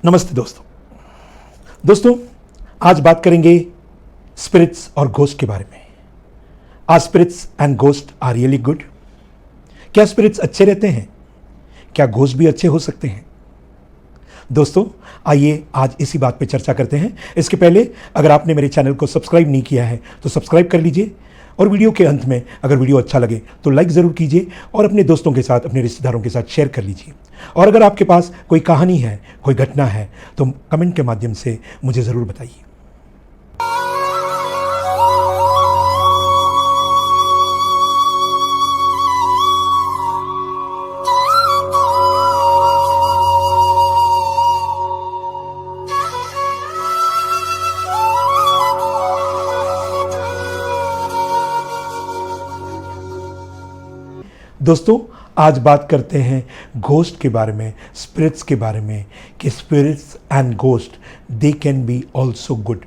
नमस्ते दोस्तों आज बात करेंगे स्पिरिट्स और घोस्ट के बारे में। Are spirits and ghost are really good? क्या स्पिरिट्स अच्छे रहते हैं? क्या घोस्ट भी अच्छे हो सकते हैं? दोस्तों आइए आज इसी बात पे चर्चा करते हैं। इसके पहले अगर आपने मेरे चैनल को सब्सक्राइब नहीं किया है तो सब्सक्राइब कर लीजिए, और वीडियो के अंत में अगर वीडियो अच्छा लगे तो लाइक ज़रूर कीजिए और अपने दोस्तों के साथ, अपने रिश्तेदारों के साथ शेयर कर लीजिए। और अगर आपके पास कोई कहानी है, कोई घटना है तो कमेंट के माध्यम से मुझे ज़रूर बताइए। दोस्तों आज बात करते हैं घोस्ट के बारे में, स्पिरिट्स के बारे में, कि spirits and ghost they can be also good.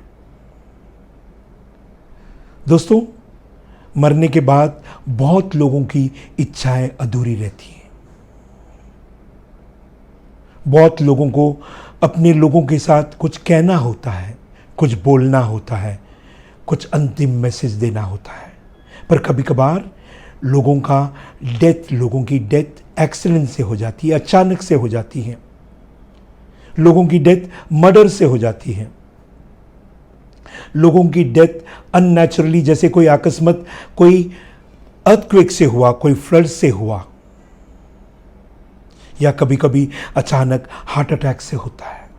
दोस्तों मरने के बाद बहुत लोगों की इच्छाएं अधूरी रहती हैं। बहुत लोगों को अपने लोगों के साथ कुछ कहना होता है, कुछ बोलना होता है, कुछ अंतिम मैसेज देना होता है, पर कभी कभार लोगों की डेथ एक्सीडेंट से हो जाती है, अचानक से हो जाती है। लोगों की डेथ मर्डर से हो जाती है। लोगों की डेथ अननेचुरली, जैसे कोई अकस्मात कोई अर्थक्वेक से हुआ, कोई फ्लड से हुआ, या कभी कभी अचानक हार्ट अटैक से होता है।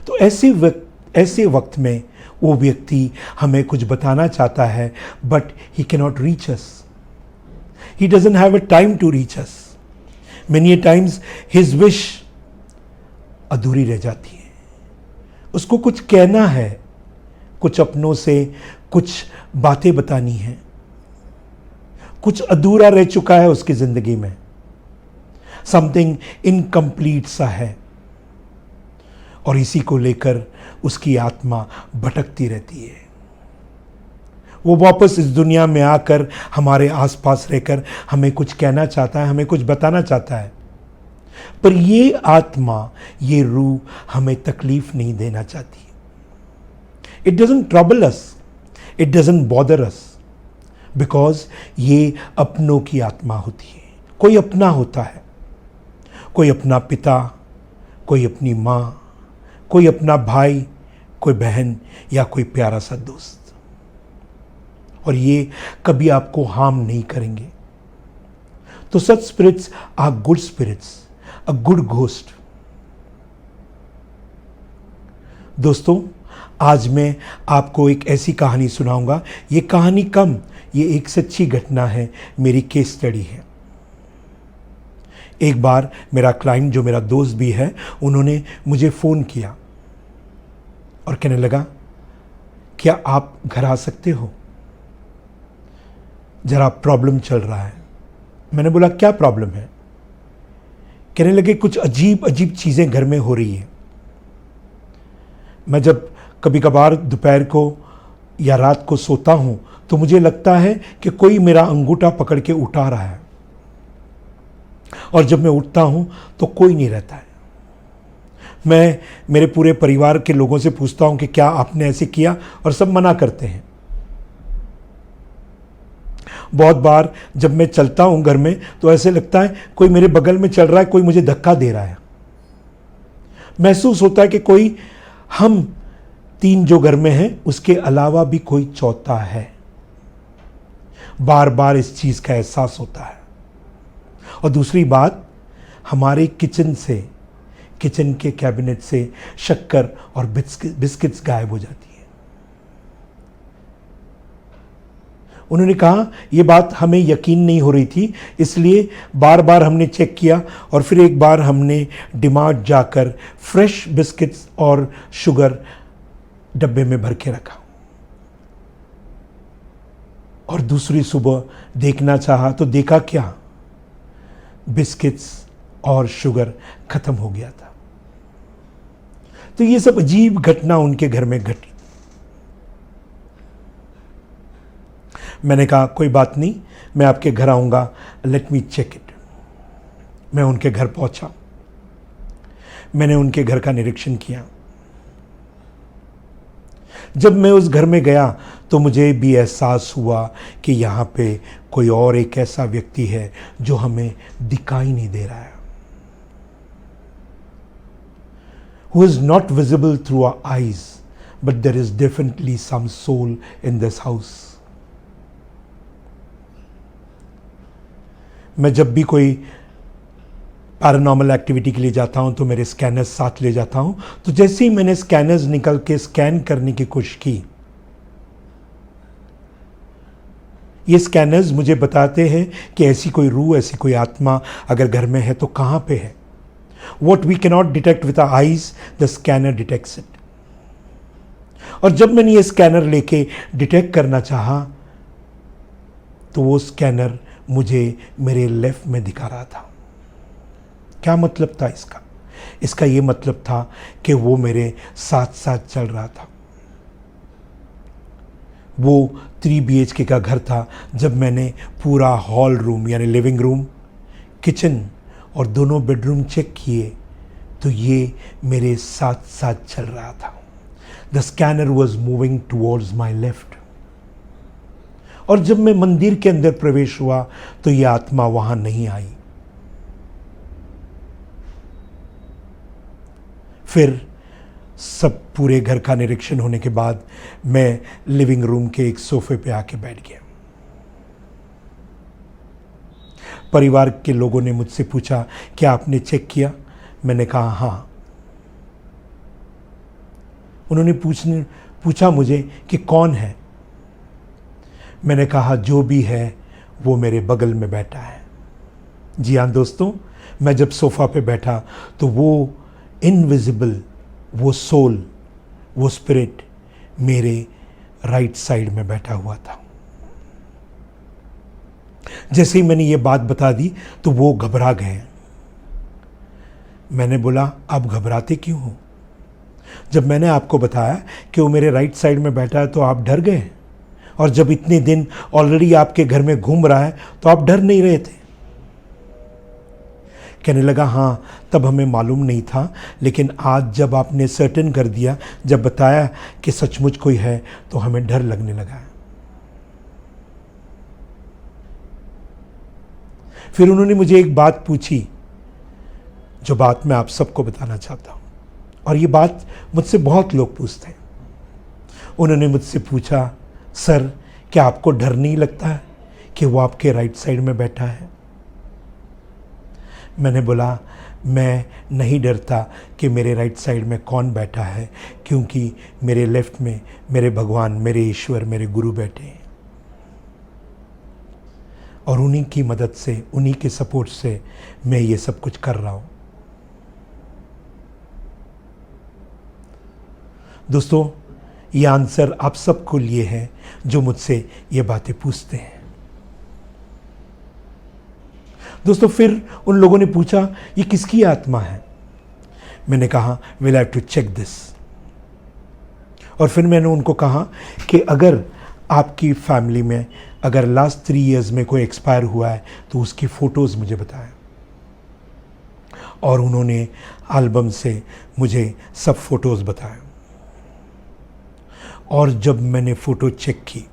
तो ऐसे वक्त में वो व्यक्ति हमें कुछ बताना चाहता है, but he can not reach us. He doesn't have a time to reach us. Many a times his wish अधूरी रह जाती है। उसको कुछ कहना है, कुछ अपनों से कुछ बातें बतानी है, कुछ अधूरा रह चुका है उसकी जिंदगी में, समथिंग इनकम्प्लीट सा है, और इसी को लेकर उसकी आत्मा भटकती रहती है। वो वापस इस दुनिया में आकर हमारे आसपास रहकर हमें कुछ कहना चाहता है, हमें कुछ बताना चाहता है, पर ये आत्मा, ये रूह हमें तकलीफ नहीं देना चाहती। It doesn't trouble us, it doesn't bother us, because ये अपनों की आत्मा होती है। कोई अपना होता है, कोई अपना पिता, कोई अपनी माँ, कोई अपना भाई, कोई बहन, या कोई प्यारा सा दोस्त, और ये कभी आपको हार्म नहीं करेंगे। तो such spirits are good spirits, a good ghost. दोस्तों आज मैं आपको एक ऐसी कहानी सुनाऊंगा। ये कहानी कम, ये एक सच्ची घटना है, मेरी केस स्टडी है। एक बार मेरा क्लाइंट, जो मेरा दोस्त भी है, उन्होंने मुझे फ़ोन किया और कहने लगा, क्या आप घर आ सकते हो? ज़रा प्रॉब्लम चल रहा है। मैंने बोला क्या प्रॉब्लम है? कहने लगे कुछ अजीब अजीब चीज़ें घर में हो रही है। मैं जब कभी कभार दोपहर को या रात को सोता हूँ तो मुझे लगता है कि कोई मेरा अंगूठा पकड़ के उठा रहा है, और जब मैं उठता हूँ तो कोई नहीं रहता है। मैं मेरे पूरे परिवार के लोगों से पूछता हूँ कि क्या आपने ऐसे किया, और सब मना करते हैं। बहुत बार जब मैं चलता हूं घर में तो ऐसे लगता है कोई मेरे बगल में चल रहा है, कोई मुझे धक्का दे रहा है। महसूस होता है कि कोई, हम तीन जो घर में हैं उसके अलावा भी कोई चौथा है। बार बार इस चीज का एहसास होता है। और दूसरी बात, हमारे किचन के कैबिनेट से शक्कर और बिस्किट्स गायब हो जाती है। उन्होंने कहा ये बात हमें यकीन नहीं हो रही थी, इसलिए बार बार हमने चेक किया, और फिर एक बार हमने डिमार्ट जाकर फ्रेश बिस्किट्स और शुगर डब्बे में भर के रखा, और दूसरी सुबह देखना चाहा तो देखा क्या, बिस्किट्स और शुगर खत्म हो गया था। तो ये सब अजीब घटना उनके घर में घटी। मैंने कहा कोई बात नहीं, मैं आपके घर आऊँगा, लेट मी चेक इट। मैं उनके घर पहुँचा। मैंने उनके घर का निरीक्षण किया। जब मैं उस घर में गया तो मुझे भी एहसास हुआ कि यहाँ पे कोई और एक ऐसा व्यक्ति है जो हमें दिखाई नहीं दे रहा है, who is not visible through our eyes, but there is definitely some soul in this house. मैं जब भी कोई पैरानॉर्मल एक्टिविटी के लिए जाता हूं तो मेरे स्कैनर्स साथ ले जाता हूं। तो जैसे ही मैंने स्कैनर्स निकल के स्कैन करने की कोशिश की, ये स्कैनर्स मुझे बताते हैं कि ऐसी कोई रूह, ऐसी कोई आत्मा अगर घर में है तो कहां पे है। What we cannot detect with our eyes, the scanner detects it. और जब मैंने ये स्कैनर लेके डिटेक्ट करना चाहा तो वो स्कैनर मुझे मेरे लेफ्ट में दिखा रहा था। क्या मतलब था इसका? इसका ये मतलब था कि वो मेरे साथ साथ चल रहा था। वो 3 BHK का घर था। जब मैंने पूरा हॉल रूम यानी लिविंग रूम, किचन और दोनों बेडरूम चेक किए तो ये मेरे साथ साथ चल रहा था। The scanner was moving towards my left. और जब मैं मंदिर के अंदर प्रवेश हुआ तो ये आत्मा वहां नहीं आई। फिर सब पूरे घर का निरीक्षण होने के बाद मैं लिविंग रूम के एक सोफे पे आके बैठ गया। परिवार के लोगों ने मुझसे पूछा, क्या आपने चेक किया? मैंने कहा हाँ। उन्होंने पूछा मुझे कि कौन है? मैंने कहा जो भी है वो मेरे बगल में बैठा है। जी हाँ दोस्तों, मैं जब सोफा पे बैठा तो वो इनविजिबल, वो सोल, वो स्पिरिट मेरे राइट साइड में बैठा हुआ था। जैसे ही मैंने ये बात बता दी तो वो घबरा गए। मैंने बोला, आप घबराते क्यों हो? जब मैंने आपको बताया कि वो मेरे राइट साइड में बैठा है तो आप डर गए, और जब इतने दिन ऑलरेडी आपके घर में घूम रहा है तो आप डर नहीं रहे थे। कहने लगा, हाँ तब हमें मालूम नहीं था, लेकिन आज जब आपने सर्टेन कर दिया, जब बताया कि सचमुच कोई है, तो हमें डर लगने लगा। फिर उन्होंने मुझे एक बात पूछी, जो बात मैं आप सबको बताना चाहता हूं, और ये बात मुझसे बहुत लोग पूछते हैं। उन्होंने मुझसे पूछा, सर क्या आपको डर नहीं लगता है कि वो आपके राइट साइड में बैठा है? मैंने बोला, मैं नहीं डरता कि मेरे राइट साइड में कौन बैठा है, क्योंकि मेरे लेफ्ट में मेरे भगवान, मेरे ईश्वर, मेरे गुरु बैठे हैं, और उन्हीं की मदद से, उन्हीं के सपोर्ट से मैं ये सब कुछ कर रहा हूँ। दोस्तों, ये आंसर आप सबको लिए है जो मुझसे ये बातें पूछते हैं। दोस्तों, फिर उन लोगों ने पूछा, ये किसकी आत्मा है? मैंने कहा, will have to check this. और फिर मैंने उनको कहा कि अगर आपकी फैमिली में अगर लास्ट 3 इयर्स में कोई एक्सपायर हुआ है तो उसकी फ़ोटोज़ मुझे बताएं। और उन्होंने एल्बम से मुझे सब फ़ोटोज़ बताए। और जब मैंने फ़ोटो चेक की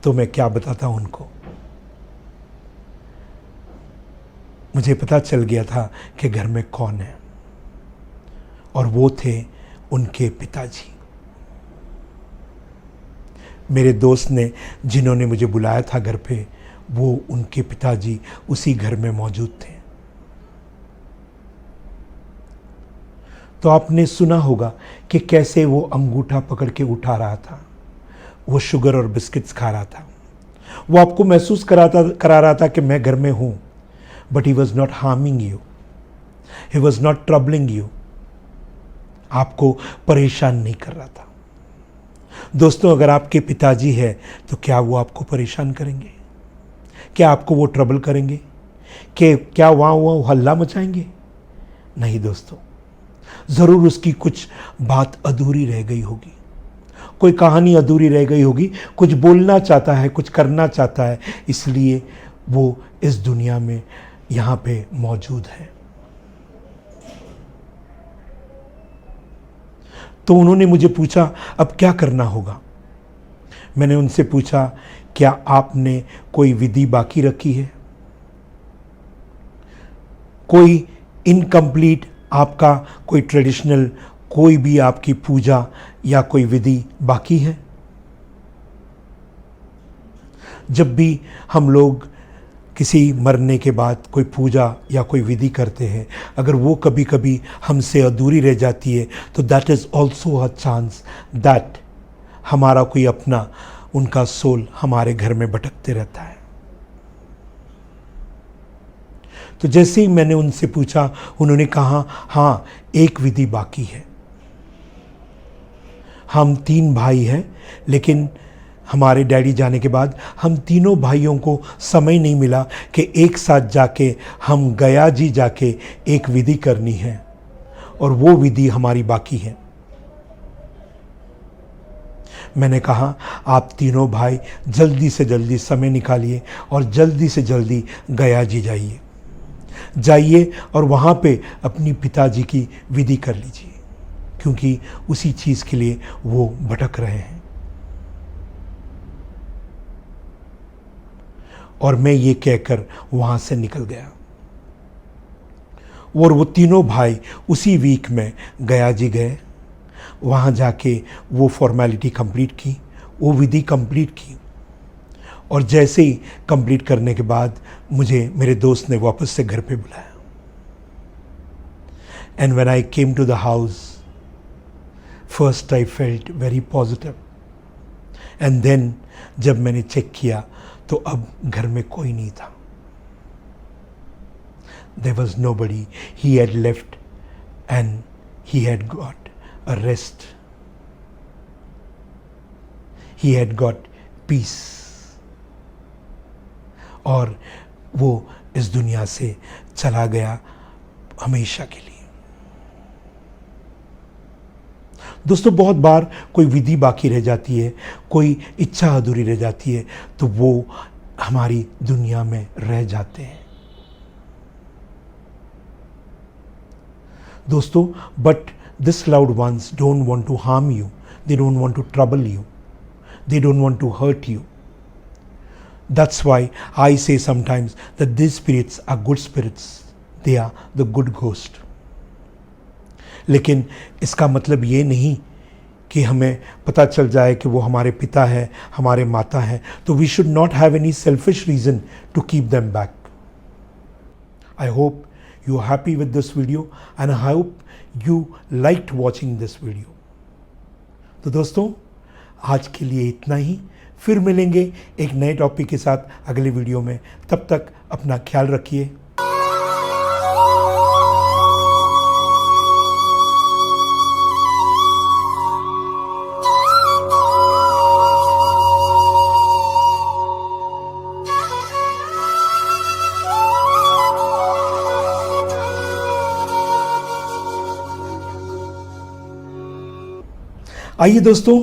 तो मैं क्या बताता हूं उनको, मुझे पता चल गया था कि घर में कौन है, और वो थे उनके पिताजी। मेरे दोस्त ने, जिन्होंने मुझे बुलाया था घर पे, वो उनके पिताजी उसी घर में मौजूद थे। तो आपने सुना होगा कि कैसे वो अंगूठा पकड़ के उठा रहा था, वो शुगर और बिस्किट्स खा रहा था, वो आपको महसूस करा रहा था कि मैं घर में हूं, but he was not harming you, he was not troubling you, आपको परेशान नहीं कर रहा था। दोस्तों, अगर आपके पिताजी है तो क्या वो आपको परेशान करेंगे? क्या आपको वो ट्रबल करेंगे? कि क्या वहाँ हल्ला मचाएंगे? नहीं दोस्तों, ज़रूर उसकी कुछ बात अधूरी रह गई होगी, कोई कहानी अधूरी रह गई होगी, कुछ बोलना चाहता है, कुछ करना चाहता है, इसलिए वो इस दुनिया में यहाँ पे मौजूद है। तो उन्होंने मुझे पूछा अब क्या करना होगा। मैंने उनसे पूछा क्या आपने कोई विधि बाकी रखी है, कोई इनकम्प्लीट आपका कोई ट्रेडिशनल, कोई भी आपकी पूजा या कोई विधि बाकी है। जब भी हम लोग किसी मरने के बाद कोई पूजा या कोई विधि करते हैं, अगर वो कभी कभी हमसे अधूरी रह जाती है तो that is also a chance that हमारा कोई अपना, उनका सोल हमारे घर में भटकते रहता है। तो जैसे ही मैंने उनसे पूछा, उन्होंने कहा हाँ एक विधि बाकी है। हम 3 भाई हैं, लेकिन हमारे डैडी जाने के बाद हम तीनों भाइयों को समय नहीं मिला कि एक साथ जाके हम गया जी जाके एक विधि करनी है, और वो विधि हमारी बाकी है। मैंने कहा आप तीनों भाई जल्दी से जल्दी समय निकालिए और जल्दी से जल्दी गया जी जाइए और वहाँ पे अपनी पिताजी की विधि कर लीजिए, क्योंकि उसी चीज़ के लिए वो भटक रहे हैं। और मैं ये कहकर वहाँ से निकल गया और वो तीनों भाई उसी वीक में गया जी गए। वहाँ जाके वो फॉर्मेलिटी कंप्लीट की, वो विधि कंप्लीट की, और जैसे ही कंप्लीट करने के बाद मुझे मेरे दोस्त ने वापस से घर पे बुलाया। And when I came to the house, first I felt very positive, and then जब मैंने चेक किया तो अब घर में कोई नहीं था। There was nobody. He had left and he had got a rest. He had got peace. और वो इस दुनिया से चला गया हमेशा के लिए। दोस्तों, बहुत बार कोई विधि बाकी रह जाती है, कोई इच्छा अधूरी रह जाती है, तो वो हमारी दुनिया में रह जाते हैं। दोस्तों, but this loud ones don't want to harm you, they don't want to trouble you, they don't want to hurt you. That's why I say sometimes that these spirits are good spirits. They are the good ghost. लेकिन इसका मतलब ये नहीं कि हमें पता चल जाए कि वो हमारे पिता है, हमारे माता हैं, तो we should not have any selfish reason to keep them back. I hope you are happy with this video and I hope you liked watching this video. तो दोस्तों, आज के लिए इतना ही। फिर मिलेंगे एक नए टॉपिक के साथ अगले वीडियो में। तब तक अपना ख्याल रखिए। आइए दोस्तों,